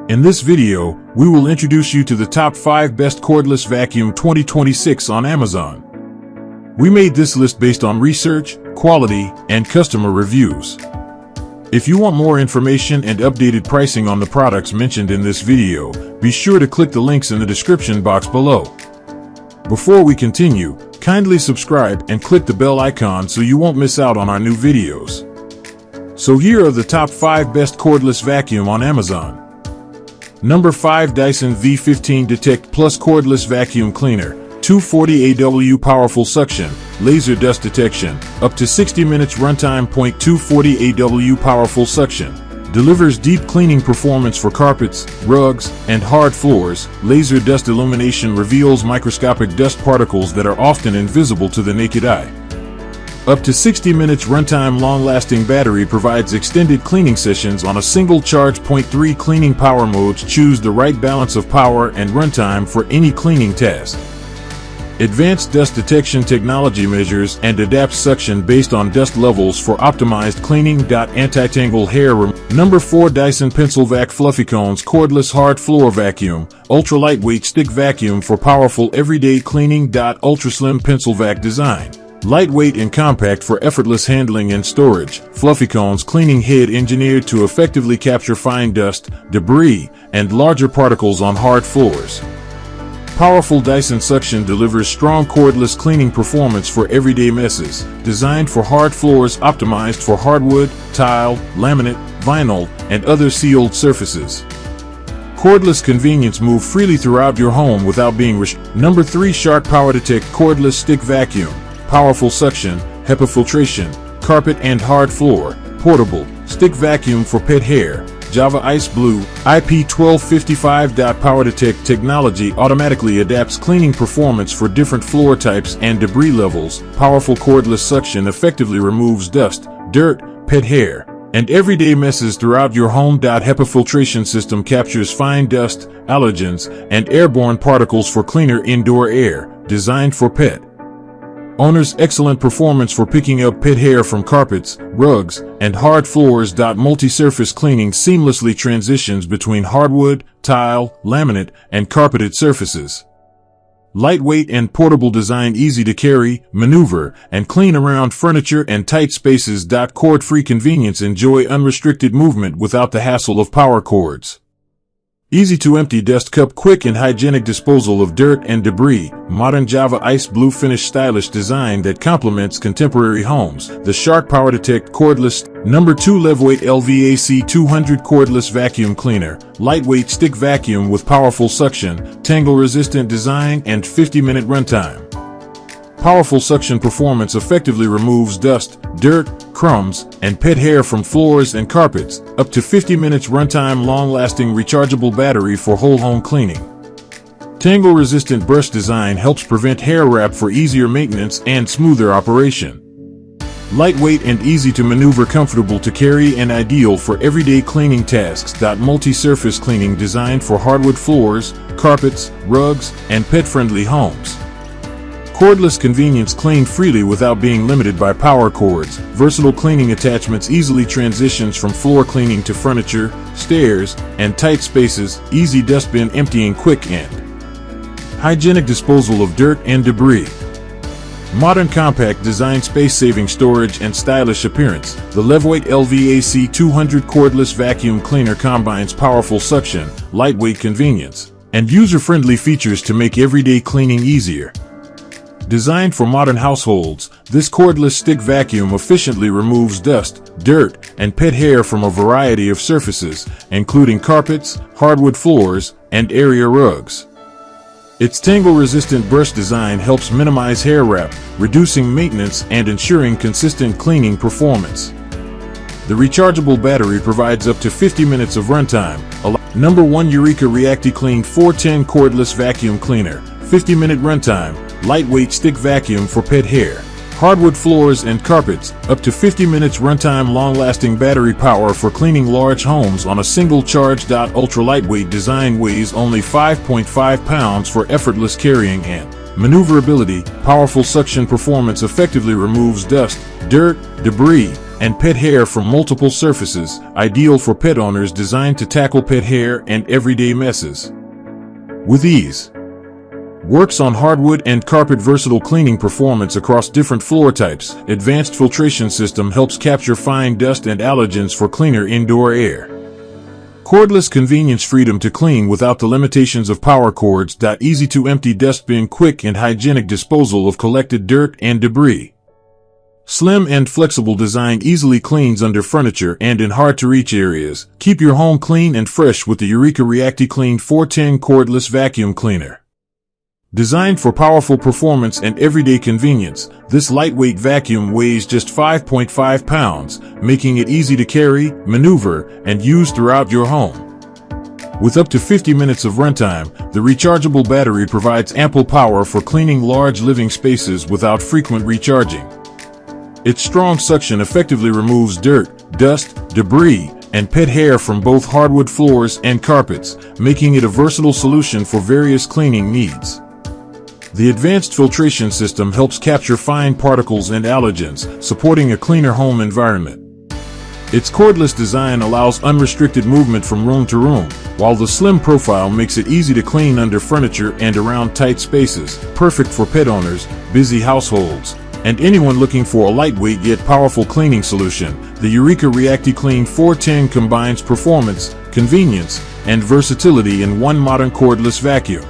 In this video, we will introduce you to the top 5 best cordless vacuum 2026 on Amazon. We made this list based on research, quality, and customer reviews. If you want more information and updated pricing on the products mentioned in this video, be sure to click the links in the description box below. Before we continue, kindly subscribe and click the bell icon so you won't miss out on our new videos. So here are the top 5 best cordless vacuum on Amazon. Number 5, Dyson V15 Detect Plus Cordless Vacuum Cleaner, 240 AW powerful suction, laser dust detection, up to 60 minutes runtime. 240 AW powerful suction, delivers deep cleaning performance for carpets, rugs, and hard floors. Laser dust illumination reveals microscopic dust particles that are often invisible to the naked eye. Up to 60 minutes runtime. Long-lasting battery provides extended cleaning sessions on a single charge. 3 Cleaning power modes, choose the right balance of power and runtime for any cleaning task. Advanced dust detection technology measures and adapts suction based on dust levels for optimized cleaning. Anti-tangle hair Number 4, Dyson PencilVac Fluffy Cones Cordless Hard Floor Vacuum, Ultra Lightweight Stick Vacuum for powerful everyday cleaning. Ultra Slim PencilVac design, lightweight and compact for effortless handling and storage. Fluffy Cones cleaning head engineered to effectively capture fine dust, debris, and larger particles on hard floors. Powerful Dyson suction delivers strong cordless cleaning performance for everyday messes. Designed for hard floors, optimized for hardwood, tile, laminate, vinyl, and other sealed surfaces. Cordless convenience, move freely throughout your home without being restricted. Number 3, Shark PowerDetect Cordless Stick Vacuum, powerful suction, HEPA filtration, carpet and hard floor, portable, stick vacuum for pet hair. Java Ice Blue, IP1255. PowerDetect technology automatically adapts cleaning performance for different floor types and debris levels. Powerful cordless suction effectively removes dust, dirt, pet hair, and everyday messes throughout your home. HEPA filtration system captures fine dust, allergens, and airborne particles for cleaner indoor air. Designed for pet owners, excellent performance for picking up pet hair from carpets, rugs, and hard floors. Multi-surface cleaning seamlessly transitions between hardwood, tile, laminate, and carpeted surfaces. Lightweight and portable design, easy to carry, maneuver, and clean around furniture and tight spaces. Cord-free convenience, enjoy unrestricted movement without the hassle of power cords. Easy to empty dust cup, quick and hygienic disposal of dirt and debris. Modern Java Ice Blue finish, stylish design that complements contemporary homes. The Shark PowerDetect Cordless. Number 2, LEVOIT LVAC 200 Cordless Vacuum Cleaner, lightweight stick vacuum with powerful suction, tangle-resistant design, and 50-minute runtime. Powerful suction performance effectively removes dust, dirt, crumbs, and pet hair from floors and carpets. Up to 50 minutes runtime. Long-lasting rechargeable battery for whole home cleaning. Tangle-resistant brush design helps prevent hair wrap for easier maintenance and smoother operation. Lightweight and easy to maneuver, comfortable to carry, and ideal for everyday cleaning tasks. Multi-surface cleaning, designed for hardwood floors, carpets, rugs, and pet-friendly homes. Cordless convenience, clean freely without being limited by power cords. Versatile cleaning attachments, easily transitions from floor cleaning to furniture, stairs, and tight spaces. Easy dustbin emptying, quick and hygienic disposal of dirt and debris. Modern compact design, space-saving storage, and stylish appearance. The LEVOIT LVAC 200 Cordless Vacuum Cleaner combines powerful suction, lightweight convenience, and user-friendly features to make everyday cleaning easier. Designed for modern households, this cordless stick vacuum efficiently removes dust, dirt, and pet hair from a variety of surfaces, including carpets, hardwood floors, and area rugs. Its tangle-resistant brush design helps minimize hair wrap, reducing maintenance and ensuring consistent cleaning performance. The rechargeable battery provides up to 50 minutes of runtime. Number 1, Eureka ReactiClean 410 Cordless Vacuum Cleaner, 50-minute runtime, lightweight stick vacuum for pet hair, hardwood floors and carpets, up to 50 minutes runtime. Long-lasting battery power for cleaning large homes on a single charge. Ultra lightweight design, weighs only 5.5 pounds for effortless carrying and maneuverability. Powerful suction performance effectively removes dust, dirt, debris, and pet hair from multiple surfaces, ideal for pet owners, designed to tackle pet hair and everyday messes with ease. Works on hardwood and carpet. Versatile cleaning performance across different floor types. Advanced filtration system helps capture fine dust and allergens for cleaner indoor air. Cordless convenience. Freedom to clean without the limitations of power cords. Easy to empty dustbin. Quick and hygienic disposal of collected dirt and debris. Slim and flexible design easily cleans under furniture and in hard-to-reach areas. Keep your home clean and fresh with the Eureka ReactiClean 410 cordless vacuum cleaner. Designed for powerful performance and everyday convenience, this lightweight vacuum weighs just 5.5 pounds, making it easy to carry, maneuver, and use throughout your home. With up to 50 minutes of runtime, the rechargeable battery provides ample power for cleaning large living spaces without frequent recharging. Its strong suction effectively removes dirt, dust, debris, and pet hair from both hardwood floors and carpets, making it a versatile solution for various cleaning needs. The advanced filtration system helps capture fine particles and allergens, supporting a cleaner home environment. Its cordless design allows unrestricted movement from room to room, while the slim profile makes it easy to clean under furniture and around tight spaces, perfect for pet owners, busy households, and anyone looking for a lightweight yet powerful cleaning solution. The Eureka ReactiClean 410 combines performance, convenience, and versatility in one modern cordless vacuum.